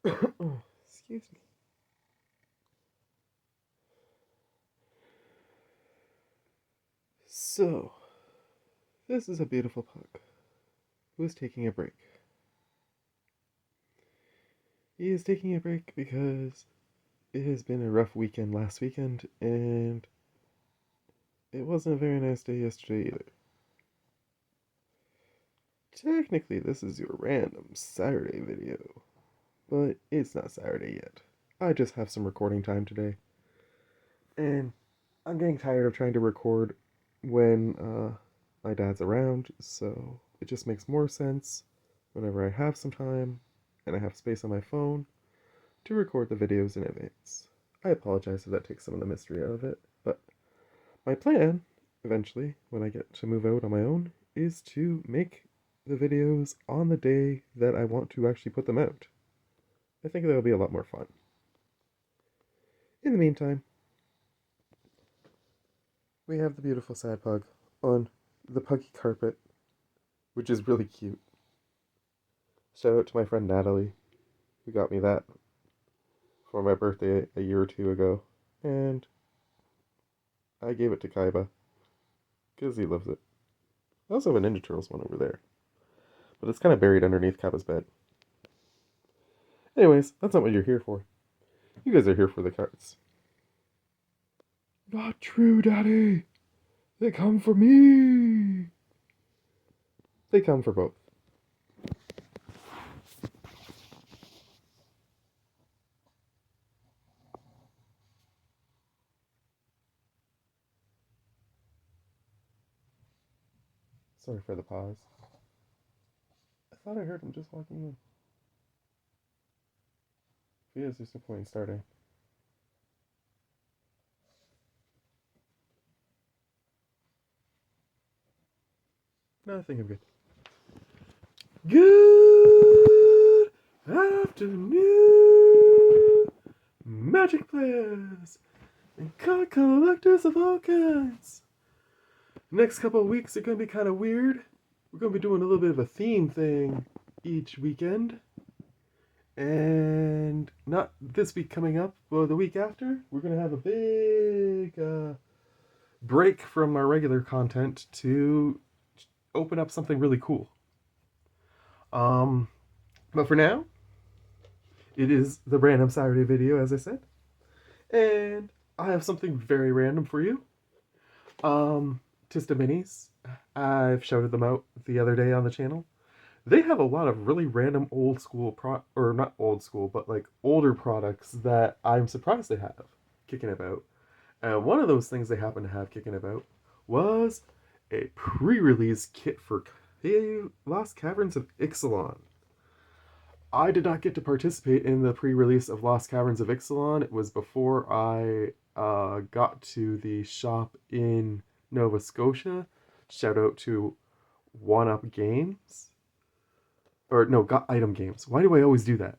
Excuse me. So, this is a beautiful pug who is taking a break. He is taking a break because it has been a rough weekend last weekend, and it wasn't a very nice day yesterday either. Technically, this is your random Saturday video, but it's not Saturday yet. I just have some recording time today, and I'm getting tired of trying to record when my dad's around, so it just makes more sense whenever I have some time and I have space on my phone to record the videos in advance. I apologize if that takes some of the mystery out of it, but my plan, eventually, when I get to move out on my own, is to make the videos on the day that I want to actually put them out. I think that'll be a lot more fun. In the meantime, we have the beautiful sad pug on the puggy carpet, which is really cute. Shout out to my friend Natalie, who got me that for my birthday a year or two ago, and I gave it to Kaiba because he loves it. I also have a Ninja Turtles one over there, but it's kind of buried underneath Kaiba's bed. Anyways, that's not what you're here for. You guys are here for the cards. Not true, Daddy! They come for me! They come for both. Sorry for the pause. I thought I heard him just walking in. If he is, there's no point in starting. No, I think I'm good. Good afternoon, Magic players and card collectors of all kinds. Next couple of weeks are going to be kind of weird. We're going to be doing a little bit of a theme thing each weekend. And not this week coming up, but the week after, we're going to have a big break from our regular content to open up something really cool. But for now, it is the random Saturday video, as I said. And I have something very random for you. Tista Minis. I've shouted them out the other day on the channel. They have a lot of really random old school or not old school, but like older products that I'm surprised they have kicking about. And one of those things they happen to have kicking about was a pre-release kit for Lost Caverns of Ixalan. I did not get to participate in the pre-release of Lost Caverns of Ixalan. It was before I got to the shop in Nova Scotia. Shout out to One Up Games. Or no, Got Item Games. Why do I always do that?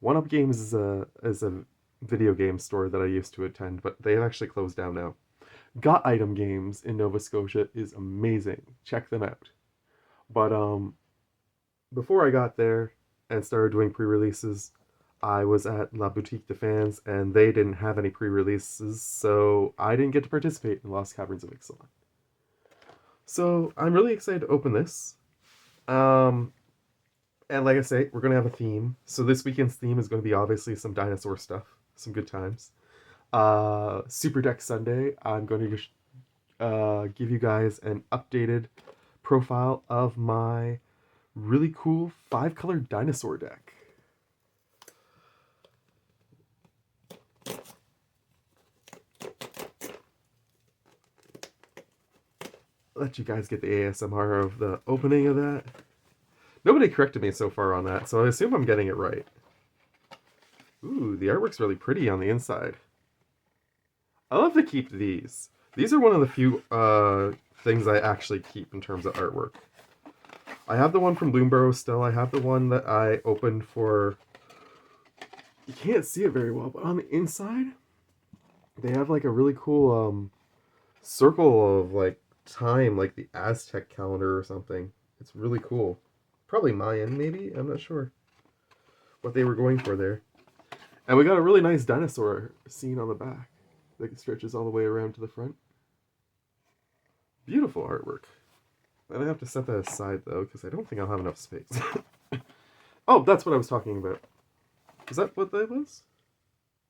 One Up Games is a video game store that I used to attend, but they have actually closed down now. Got Item Games in Nova Scotia is amazing. Check them out. But before I got there and started doing pre-releases, I was at La Boutique de Fans, and they didn't have any pre-releases, so I didn't get to participate in Lost Caverns of Ixalan. So I'm really excited to open this. And like I say, we're going to have a theme. So this weekend's theme is going to be obviously some dinosaur stuff, some good times. Super Deck Sunday, I'm going to give you guys an updated profile of my really cool 5-color dinosaur deck. Let you guys get the ASMR of the opening of that. Nobody corrected me so far on that, so I assume I'm getting it right. Ooh, the artwork's really pretty on the inside. I love to keep these. These are one of the few things I actually keep in terms of artwork. I have the one from Bloomburrow still. I have the one that I opened for... You can't see it very well, but on the inside, they have like a really cool circle of like time, like the Aztec calendar or something. It's really cool. Probably Mayan, maybe? I'm not sure. what they were going for there. And we got a really nice dinosaur scene on the back that stretches all the way around to the front. Beautiful artwork. I have to set that aside though, because I don't think I'll have enough space. Oh, that's what I was talking about. Is that what that was?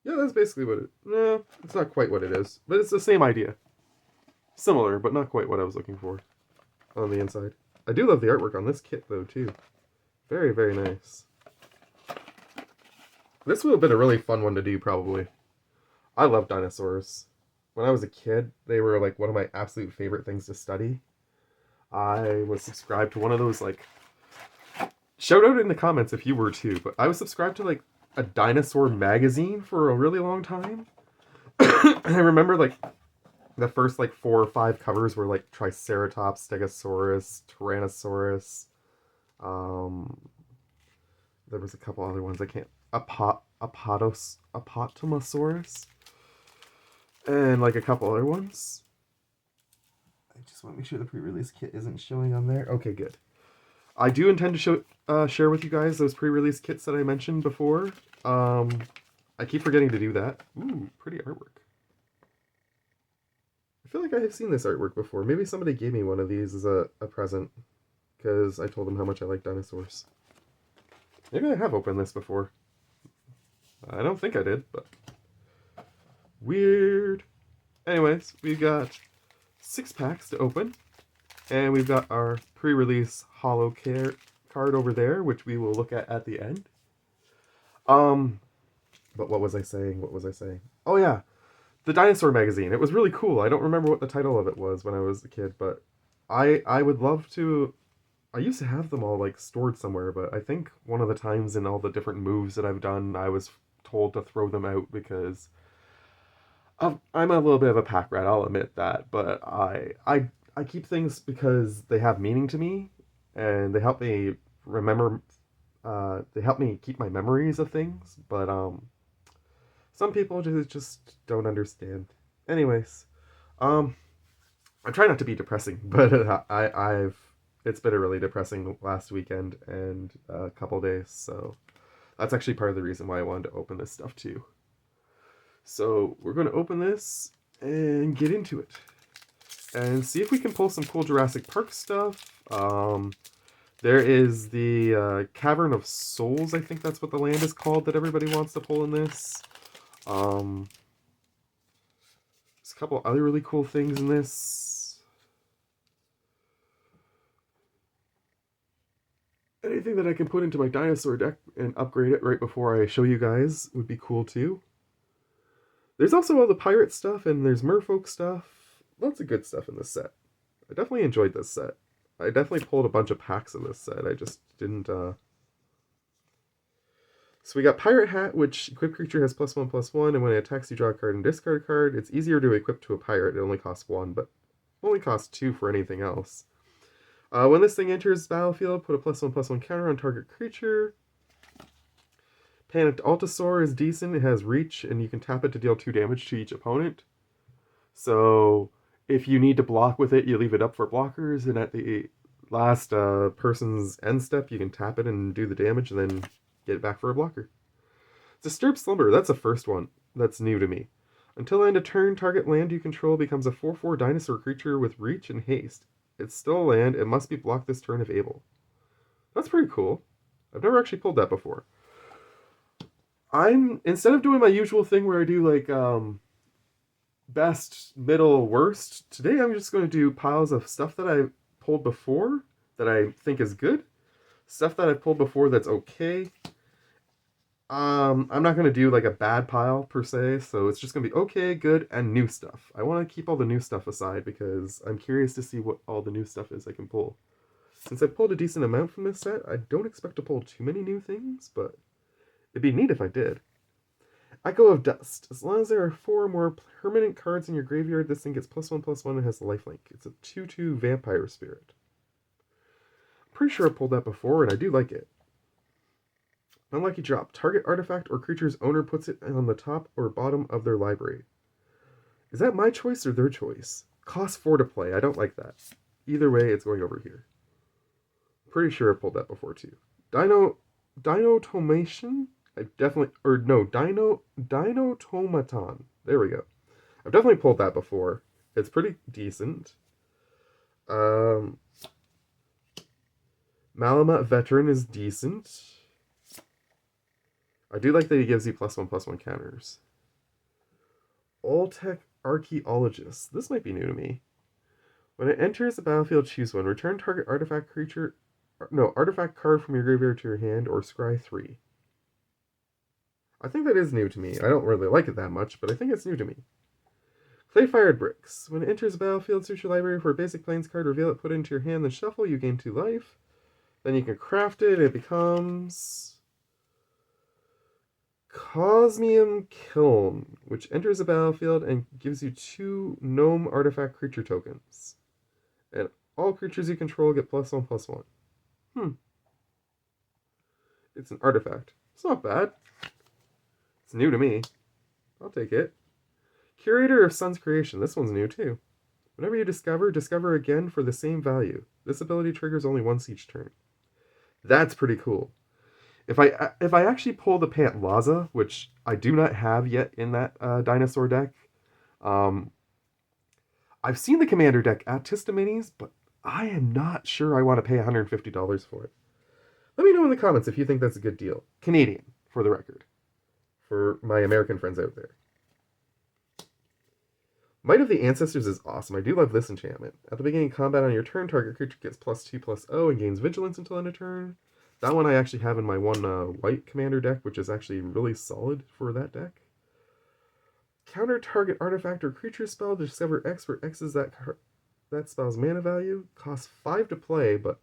Yeah, that's basically what it... No, it's not quite what it is. But it's the same idea. Similar, but not quite what I was looking for on the inside. I do love the artwork on this kit though, too. Very, very nice. This would have been a really fun one to do, probably. I love dinosaurs. When I was a kid, they were like one of my absolute favorite things to study. I was subscribed to one of those, like... Shout out in the comments if you were too, but I was subscribed to like a dinosaur magazine for a really long time. And I remember like the first like 4 or 5 covers were like Triceratops, Stegosaurus, Tyrannosaurus. There was a couple other ones I can't... Apatomosaurus. And like a couple other ones. I just want to make sure the pre-release kit isn't showing on there. Okay, good. I do intend to share with you guys those pre-release kits that I mentioned before. I keep forgetting to do that. Ooh, pretty artwork. I feel like I have seen this artwork before. Maybe somebody gave me one of these as a present, because I told them how much I like dinosaurs. Maybe I have opened this before. I don't think I did, but... Weird. Anyways, we've got 6 packs to open. And we've got our pre-release holo card over there, which we will look at the end. But what was I saying? Oh yeah, the Dinosaur magazine. It was really cool. I don't remember what the title of it was when I was a kid, but I would love to... I used to have them all like stored somewhere, but I think one of the times in all the different moves that I've done, I was told to throw them out because I'm a little bit of a pack rat, I'll admit that, but I keep things because they have meaning to me, and they help me remember, they help me keep my memories of things, but some people just don't understand. Anyways, I try not to be depressing, but it's been a really depressing last weekend and a couple days, so that's actually part of the reason why I wanted to open this stuff too. So we're going to open this and get into it. And see if we can pull some cool Jurassic Park stuff. There is the Cavern of Souls, I think that's what the land is called, that everybody wants to pull in this. There's a couple other really cool things in this. Anything that I can put into my dinosaur deck and upgrade it right before I show you guys would be cool too. There's also all the pirate stuff, and there's merfolk stuff. Lots of good stuff in this set. I definitely enjoyed this set. I definitely pulled a bunch of packs of this set. I just didn't, So we got Pirate Hat, which equip creature has +1/+1, and when it attacks you draw a card and discard a card. It's easier to equip to a pirate. It only costs 1, but only costs 2 for anything else. When this thing enters the battlefield, put a +1/+1 counter on target creature. Panicked Altasaur is decent. It has reach, and you can tap it to deal 2 damage to each opponent. So if you need to block with it, you leave it up for blockers, and at the last person's end step, you can tap it and do the damage, and then get it back for a blocker. Disturbed Slumber, that's the first one. That's new to me. Until end of turn, target land you control becomes a 4/4 dinosaur creature with reach and haste. It's still a land. It must be blocked this turn if able. That's pretty cool. I've never actually pulled that before. Instead of doing my usual thing where I do like best, middle, worst, today I'm just going to do piles of stuff that I pulled before that I think is good, stuff that I've pulled before that's okay. I'm not going to do like a bad pile per se, so it's just going to be okay, good, and new stuff. I want to keep all the new stuff aside because I'm curious to see what all the new stuff is I can pull. Since I pulled a decent amount from this set, I don't expect to pull too many new things, but it'd be neat if I did. Echo of Dust. As long as there are 4 or more permanent cards in your graveyard, this thing gets +1/+1 and has lifelink. It's a 2/2 vampire spirit. I'm pretty sure I pulled that before, and I do like it. Unlucky drop. Target artifact or creature's owner puts it on the top or bottom of their library. Is that my choice or their choice? Cost 4 to play. I don't like that. Either way, it's going over here. Pretty sure I pulled that before too. Dinotomation. I've definitely, or no, Dinotomaton. There we go. I've definitely pulled that before. It's pretty decent. Um, Malamut Veteran is decent. I do like that he gives you +1/+1 counters. Oltec Archaeologist. This might be new to me. When it enters the battlefield, choose one. Return target artifact creature. No, artifact card from your graveyard to your hand or scry 3. I think that is new to me. I don't really like it that much, but I think it's new to me. Clay Fired Bricks. When it enters the battlefield, search your library for a basic plains card, reveal it, put it into your hand, then shuffle. You gain 2 life. Then you can craft it. It becomes Cosmium Kiln, which enters the battlefield and gives you 2 gnome artifact creature tokens. And all creatures you control get +1/+1. It's an artifact. It's not bad. It's new to me. I'll take it. Curator of Sun's Creation. This one's new too. Whenever you discover again for the same value. This ability triggers only once each turn. That's pretty cool. If I actually pull the Pantlaza, which I do not have yet in that Dinosaur deck, I've seen the Commander deck at Tista Minis, but I am not sure I want to pay $150 for it. Let me know in the comments if you think that's a good deal. Canadian, for the record. For my American friends out there. Might of the Ancestors is awesome. I do love this enchantment. At the beginning of combat on your turn, target creature gets +2/+0 and gains vigilance until end of turn. That one I actually have in my one white commander deck, which is actually really solid for that deck. Counter target artifact or creature spell to discover X, where X is that spell's mana value. Costs 5 to play, but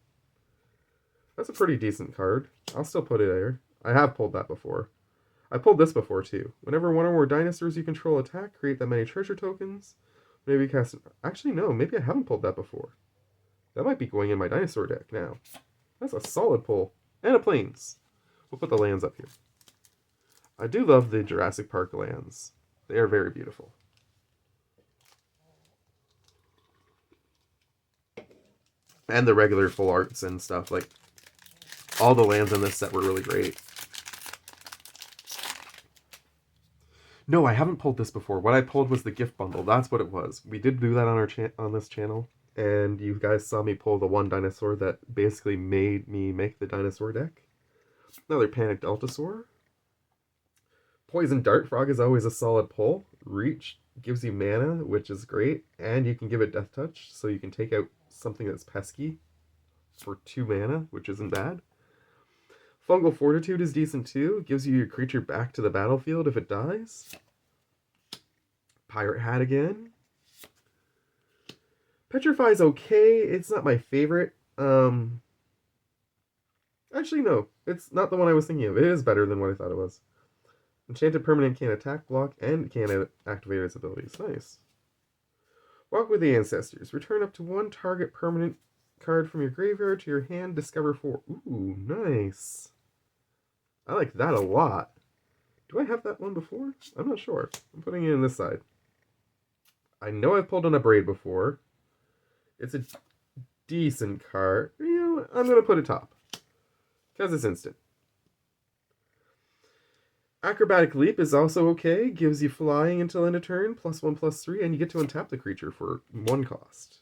that's a pretty decent card. I'll still put it there. I have pulled that before. I pulled this before too. Whenever one or more dinosaurs you control attack, create that many treasure tokens. Maybe cast. Actually, no. Maybe I haven't pulled that before. That might be going in my dinosaur deck now. That's a solid pull. And a plains. We'll put the lands up here. I do love the Jurassic Park lands. They are very beautiful. And the regular full arts and stuff. Like, all the lands in this set were really great. No, I haven't pulled this before. What I pulled was the gift bundle. That's what it was. We did do that on our on this channel. And you guys saw me pull the one dinosaur that basically made me make the dinosaur deck. Another Panicked Altosaur. Poison Dart Frog is always a solid pull. Reach gives you mana, which is great. And you can give it Death Touch, so you can take out something that's pesky for 2 mana, which isn't bad. Fungal Fortitude is decent too. Gives you your creature back to the battlefield if it dies. Pirate Hat again. Petrify's okay. It's not my favorite. Actually, no. It's not the one I was thinking of. It is better than what I thought it was. Enchanted Permanent can attack, block, and can activate its abilities. Nice. Walk with the Ancestors. Return up to 1 target permanent card from your graveyard to your hand. Discover 4. Ooh, nice. I like that a lot. Do I have that one before? I'm not sure. I'm putting it in this side. I know I've pulled on a Braid before. It's a decent card. You know what? I'm going to put it top. Because it's instant. Acrobatic Leap is also okay. Gives you flying until end of turn. +1/+3. And you get to untap the creature for 1 cost.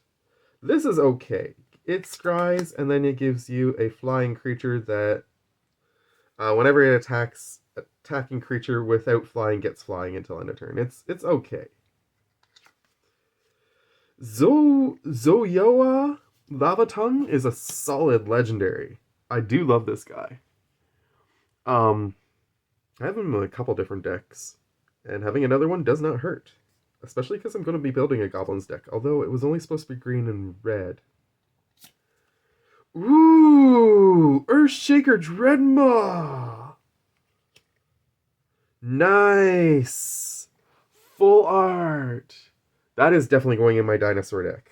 This is okay. It scries and then it gives you a flying creature that whenever it attacks, attacking creature without flying gets flying until end of turn. It's okay. Zoyoa Lava Tongue is a solid legendary. I do love this guy. I have him in a couple different decks, and having another one does not hurt. Especially because I'm going to be building a Goblins deck, although it was only supposed to be green and red. Ooh! Earthshaker Dreadmaw! Nice! Full art! That is definitely going in my dinosaur deck.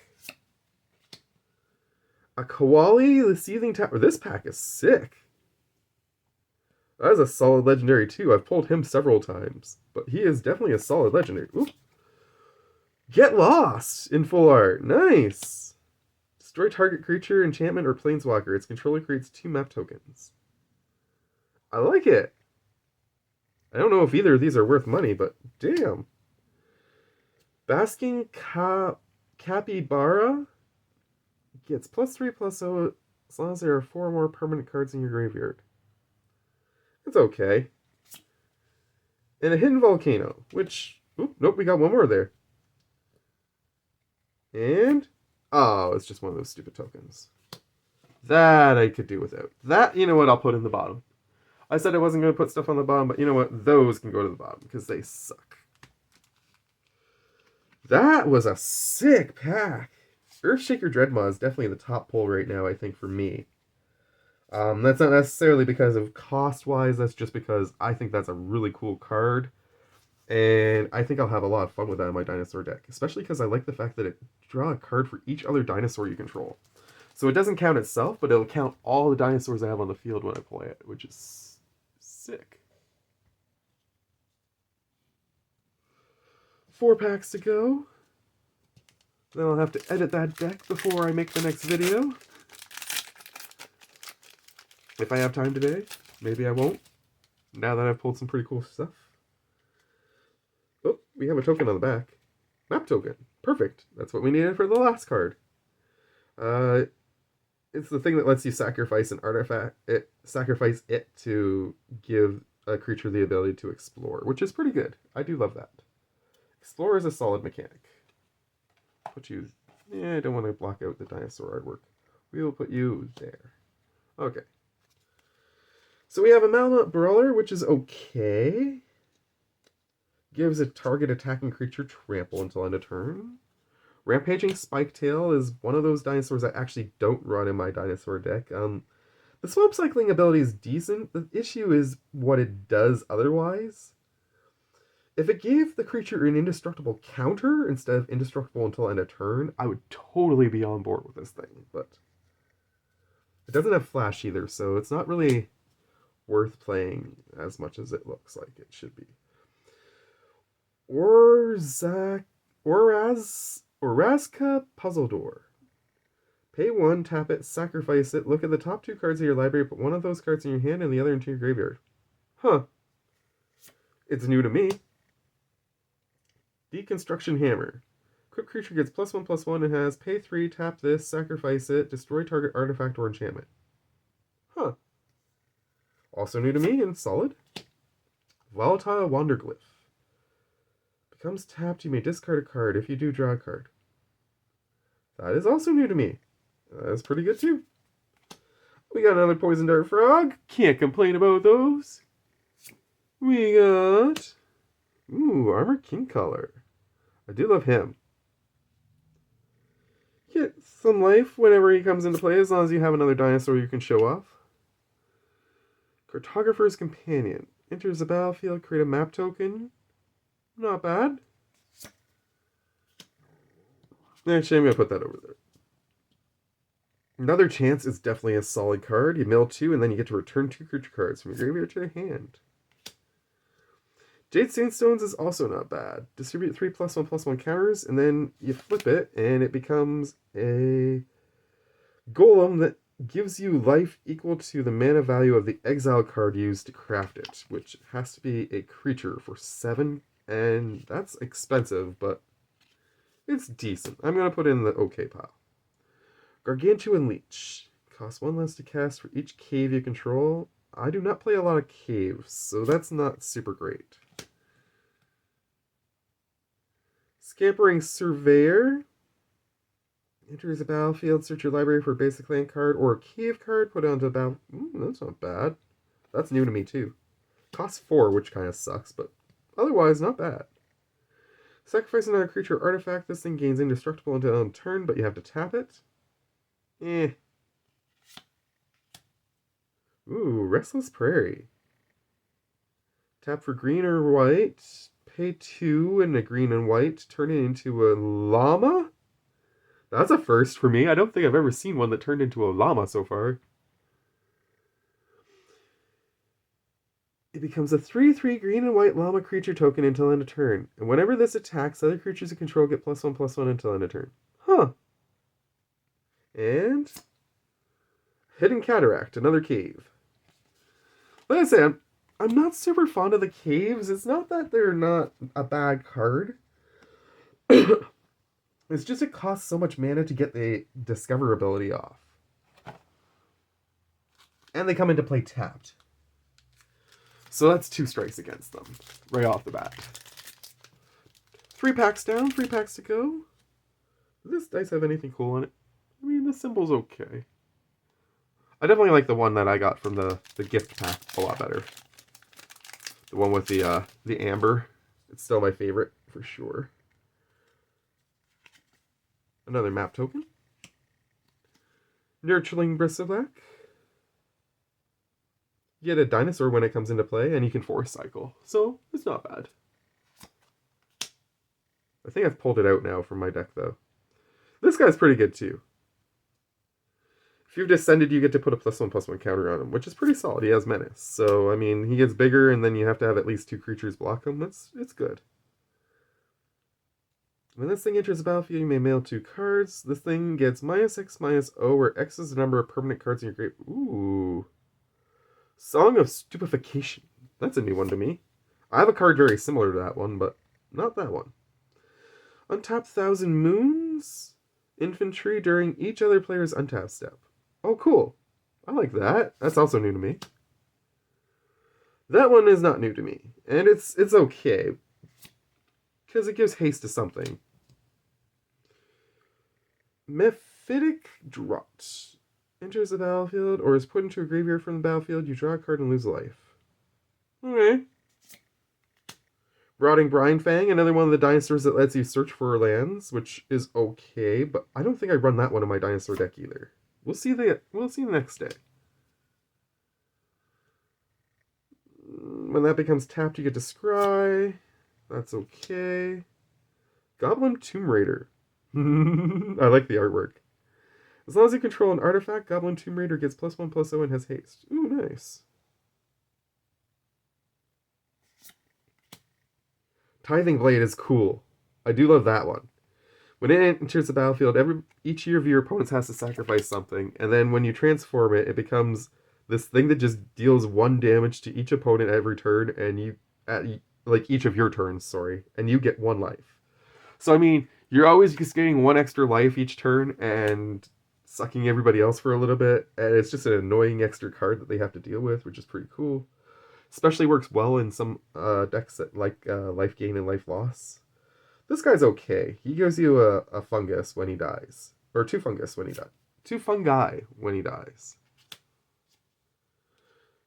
A Koali, the Seething Tower. This pack is sick. That is a solid legendary too. I've pulled him several times, but he is definitely a solid legendary. Ooh. Get Lost in full art. Nice. Destroy target creature, enchantment, or planeswalker. Its controller creates 2 map tokens. I like it. I don't know if either of these are worth money, but damn. Basking Capybara gets +3/+0 as long as there are 4 more permanent cards in your graveyard. It's okay. And a hidden volcano, which... Oop, nope, we got one more there. And... Oh, it's just one of those stupid tokens. That I could do without. That, you know what, I'll put in the bottom. I said I wasn't going to put stuff on the bottom, but you know what? Those can go to the bottom because they suck. That was a sick pack. Earthshaker Dreadmaw is definitely the top pull right now, I think, for me. That's not necessarily because of cost-wise. That's just because I think that's a really cool card. And I think I'll have a lot of fun with that in my dinosaur deck. Especially because I like the fact that it draw a card for each other dinosaur you control. So it doesn't count itself, but it'll count all the dinosaurs I have on the field when I play it, which is sick. 4 packs to go. Then I'll have to edit that deck before I make the next video. If I have time today. Maybe I won't. Now that I've pulled some pretty cool stuff. Oh, we have a token on the back. Map token. Perfect. That's what we needed for the last card. It's the thing that lets you sacrifice an artifact. Sacrifice it to give a creature the ability to explore, which is pretty good. I do love that. Explore is a solid mechanic. Put you... Yeah, I don't want to block out the dinosaur artwork. We will put you there. Okay. So we have a Malmut Brawler, which is okay. Gives a target attacking creature trample until end of turn. Rampaging Spiketail is one of those dinosaurs I actually don't run in my dinosaur deck. The swamp cycling ability is decent. The issue is what it does otherwise. If it gave the creature an indestructible counter instead of indestructible until end of turn, I would totally be on board with this thing. But it doesn't have flash either, so it's not really worth playing as much as it looks like it should be. Orazca Puzzle Door. Pay 1, tap it, sacrifice it, look at the top 2 cards of your library, put one of those cards in your hand and the other into your graveyard. Huh. It's new to me. Deconstruction Hammer. Equipped creature gets +1/+1 and has pay 3, tap this, sacrifice it, destroy target artifact or enchantment. Huh. Also new to me and solid. Volatile Wanderglyph. Becomes tapped, you may discard a card. If you do, draw a card. That is also new to me. That's pretty good too. We got another Poison Dart Frog. Can't complain about those. We got... Ooh, Armor King Color. I do love him. Get some life whenever he comes into play, as long as you have another dinosaur you can show off. Cartographer's Companion. Enters the battlefield, create a map token. Not bad. Actually, I'm going to put that over there. Another Chance is definitely a solid card. You mill 2, and then you get to return 2 creature cards from your graveyard to your hand. Jade Sandstones is also not bad. Distribute 3 +1/+1 counters, and then you flip it, and it becomes a golem that gives you life equal to the mana value of the exile card used to craft it, which has to be a creature for 7, and that's expensive, but it's decent. I'm going to put in the okay pile. Gargantuan Leech. Costs 1 less to cast for each cave you control. I do not play a lot of caves, so that's not super great. Scampering Surveyor. Enters the battlefield, search your library for a basic land card or a cave card, put it onto the battle. That's not bad. That's new to me too. Costs 4, which kind of sucks, but otherwise not bad. Sacrifice another creature or artifact. This thing gains indestructible until end of turn, but you have to tap it. Ooh, Restless Prairie. Tap for green or white. Pay 2 and a green and white. Turn it into a llama? That's a first for me. I don't think I've ever seen one that turned into a llama so far. It becomes a 3/3 green and white llama creature token until end of turn. And whenever this attacks, other creatures you control get +1/+1 until end of turn. Huh. And Hidden Cataract, another cave. Like I said, I'm not super fond of the caves. It's not that they're not a bad card. It's just it costs so much mana to get the discover ability off. And they come into play tapped. So that's 2 strikes against them, right off the bat. 3 packs down, 3 packs to go. Does this dice have anything cool on it? I mean, the symbol's okay. I definitely like the one that I got from the gift pack a lot better. The one with the amber. It's still my favorite, for sure. Another map token. Nurturing Bristleback. You get a dinosaur when it comes into play, and you can force cycle. So, it's not bad. I think I've pulled it out now from my deck, though. This guy's pretty good, too. If you've descended, you get to put a +1/+1 counter on him, which is pretty solid. He has menace. So, I mean, he gets bigger, and then you have to have at least 2 creatures block him. It's good. When this thing enters the battlefield, you may mail 2 cards. This thing gets -X/-O, where X is the number of permanent cards in your grave. Ooh. Song of Stupefaction. That's a new one to me. I have a card very similar to that one, but not that one. Untap 1,000 Moons. Infantry during each other player's untap step. Oh, cool. I like that. That's also new to me. That one is not new to me. And it's okay. Because it gives haste to something. Mephitic Draught. Enters the battlefield or is put into a graveyard from the battlefield. You draw a card and lose a life. Okay. Rotting Brine Fang, another one of the dinosaurs that lets you search for lands, which is okay, but I don't think I run that one in my dinosaur deck either. We'll see the next day. When that becomes tapped, you get to scry. That's okay. Goblin Tomb Raider. I like the artwork. As long as you control an artifact, Goblin Tomb Raider gets +1/+0 and has haste. Ooh, nice. Tithing Blade is cool. I do love that one. When it enters the battlefield, each of your opponents has to sacrifice something, and then when you transform it, it becomes this thing that just deals 1 damage to each opponent every turn, and each of your turns, sorry, and you get 1 life. So I mean, you're always just getting 1 extra life each turn, and sucking everybody else for a little bit, and it's just an annoying extra card that they have to deal with, which is pretty cool. Especially works well in some decks that like life gain and life loss. This guy's okay. He gives you a fungus when he dies. Or 2 fungus when he dies. 2 fungi when he dies.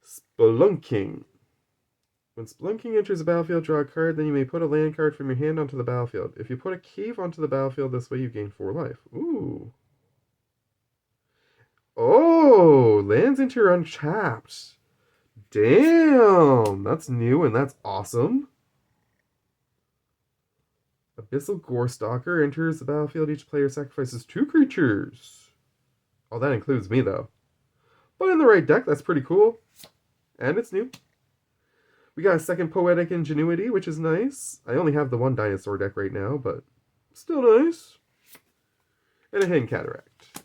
Spelunking. When Spelunking enters the battlefield, draw a card, then you may put a land card from your hand onto the battlefield. If you put a cave onto the battlefield, this way you gain 4 life. Ooh. Oh, lands enter untapped. Damn, that's new and that's awesome. Abyssal Gorestalker enters the battlefield. Each player sacrifices 2 creatures. Oh, that includes me, though. But in the right deck, that's pretty cool. And it's new. We got a second Poetic Ingenuity, which is nice. I only have the 1 dinosaur deck right now, but still nice. And a Hidden Cataract.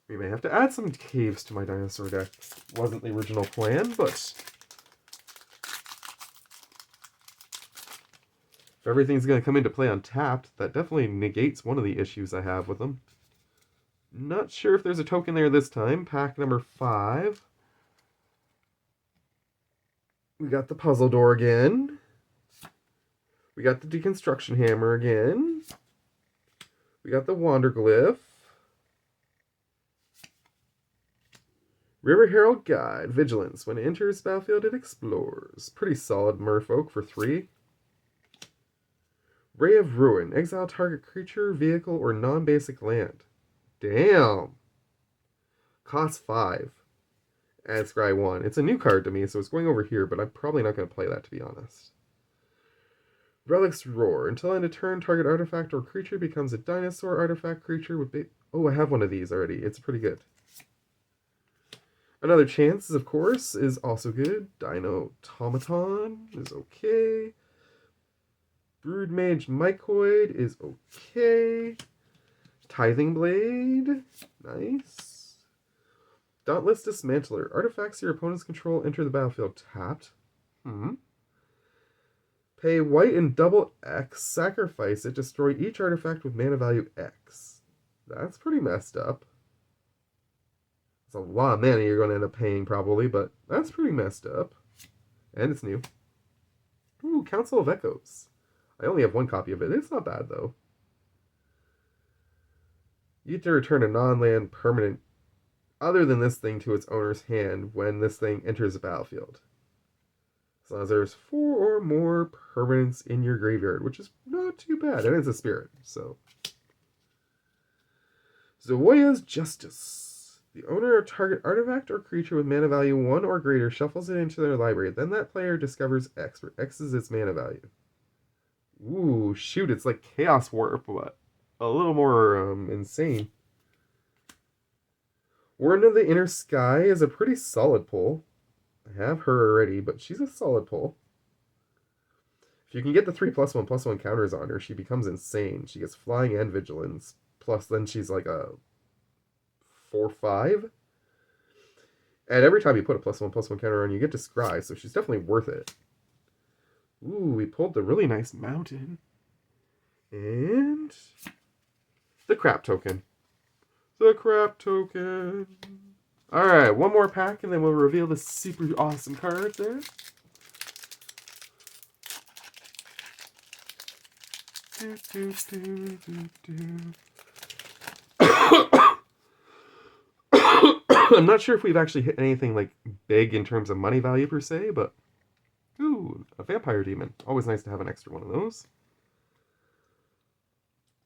We may have to add some caves to my dinosaur deck. Wasn't the original plan, but if everything's going to come into play untapped, that definitely negates one of the issues I have with them. Not sure if there's a token there this time. Pack number 5. We got the Puzzle Door again. We got the Deconstruction Hammer again. We got the Wanderglyph. River Herald Guide. Vigilance. When it enters the battlefield, it explores. Pretty solid merfolk for 3. Ray of Ruin. Exile target creature, vehicle, or non-basic land. Damn. Cost 5. Add scry 1. It's a new card to me, so it's going over here, but I'm probably not going to play that, to be honest. Relic's Roar. Until end of turn, target artifact or creature becomes a dinosaur artifact creature with oh, I have one of these already. It's pretty good. Another Chances, of course, is also good. Dino Automaton is okay. Broodmage Mycoid is okay. Tithing Blade, nice. Dauntless Dismantler. Artifacts your opponents control enter the battlefield tapped. Pay white and double X, sacrifice it, destroy each artifact with mana value X. That's pretty messed up. It's a lot of mana you're going to end up paying probably, but that's pretty messed up. And it's new. Ooh, Council of Echoes. I only have one copy of it. It's not bad though. You get to return a non-land permanent other than this thing to its owner's hand when this thing enters the battlefield. As long as there's 4 or more permanents in your graveyard, which is not too bad. And it's a spirit, so. Zoya's Justice. The owner of target artifact or creature with mana value 1 or greater shuffles it into their library. Then that player discovers X, where X is its mana value. Ooh, shoot, it's like Chaos Warp, but a little more insane. Warden of the Inner Sky is a pretty solid pull. I have her already, but she's a solid pull. If you can get the 3+1/+1 counters on her, she becomes insane. She gets flying and vigilance. Plus, then she's like a 4/5. And every time you put a +1/+1 counter on, you get to scry, so she's definitely worth it. Ooh, we pulled the really nice mountain. And the crap token. The crap token. Alright, one more pack and then we'll reveal the super awesome card there. I'm not sure if we've actually hit anything like big in terms of money value per se, but ooh, a vampire demon. Always nice to have an extra one of those.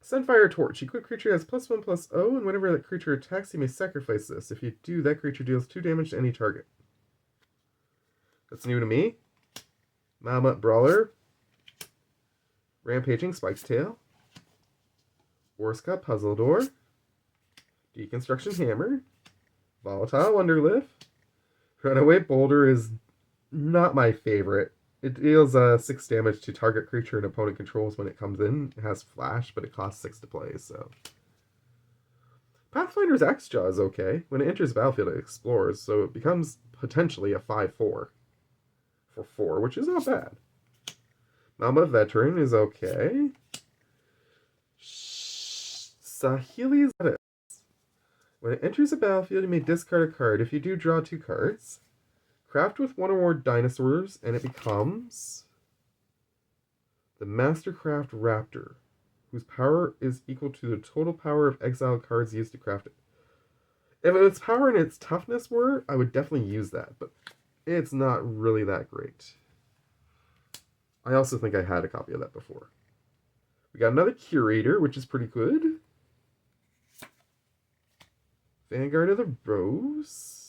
Sunfire Torch. Equipped creature has +1/+0, and whenever that creature attacks, you may sacrifice this. If you do, that creature deals 2 damage to any target. That's new to me. Mammoth Brawler. Rampaging Spike's Tail. Orska Puzzle Door. Deconstruction Hammer. Volatile Wonderlift. Runaway Boulder is not my favorite. It deals 6 damage to target creature and opponent controls when it comes in. It has flash, but it costs 6 to play, so. Pathfinder's Axejaw is okay. When it enters the battlefield, it explores, so it becomes potentially a 5/4 for 4, which is not bad. Mama Veteran is okay. Sahili's Lettuce. When it enters the battlefield, you may discard a card. If you do, draw 2 cards. Craft with 1 or more dinosaurs, and it becomes the Mastercraft Raptor, whose power is equal to the total power of exiled cards used to craft it. If its power and its toughness were, I would definitely use that, but it's not really that great. I also think I had a copy of that before. We got another Curator, which is pretty good. Vanguard of the Rose.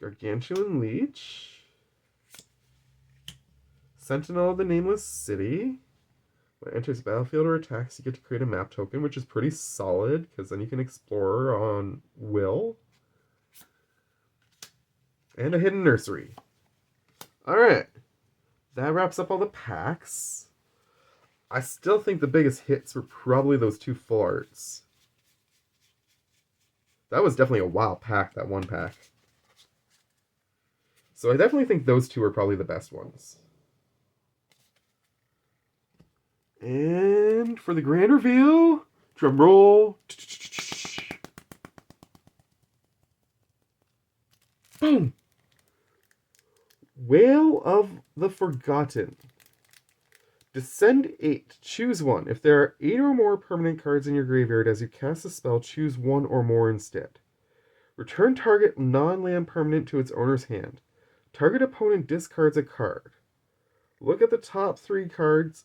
Gargantuan Leech. Sentinel of the Nameless City. When it enters the battlefield or attacks, you get to create a map token, which is pretty solid, because then you can explore on will. And a Hidden Nursery. Alright. That wraps up all the packs. I still think the biggest hits were probably those 2 full arts. That was definitely a wild pack, that one pack. So I definitely think those 2 are probably the best ones. And for the grand reveal, drum roll. Boom! Whale of the Forgotten. Descend 8. Choose 1. If there are 8 or more permanent cards in your graveyard, as you cast a spell, choose 1 or more instead. Return target non-land permanent to its owner's hand. Target opponent discards a card. Look at the top 3 cards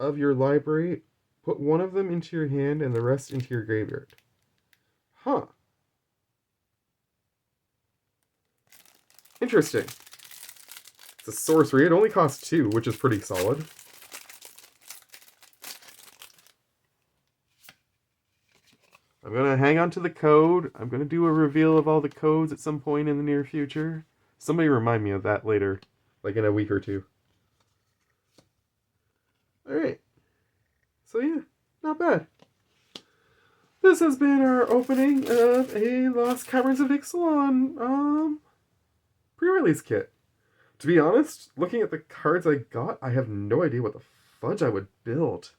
of your library. Put 1 of them into your hand and the rest into your graveyard. Huh. Interesting. It's a sorcery. It only costs 2, which is pretty solid. I'm going to hang on to the code. I'm going to do a reveal of all the codes at some point in the near future. Somebody remind me of that later, like in a week or 2. Alright. So yeah, not bad. this has been our opening of a Lost Caverns of Ixalan pre-release kit. To be honest, looking at the cards I got, I have no idea what the fudge I would build.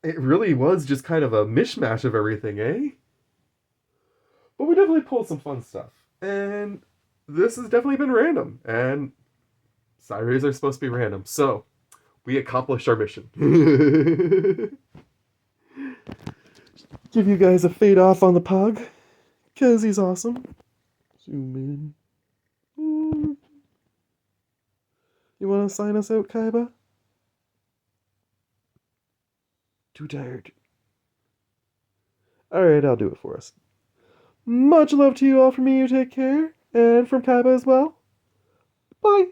It really was just kind of a mishmash of everything, eh? But we definitely pulled some fun stuff. And this has definitely been random. And Sirens are supposed to be random. So, we accomplished our mission. Give you guys a fade off on the pug. Because he's awesome. Zoom in. You want to sign us out, Kaiba? Too tired. Alright, I'll do it for us. Much love to you all from me, you take care. And from Kaiba as well. Bye!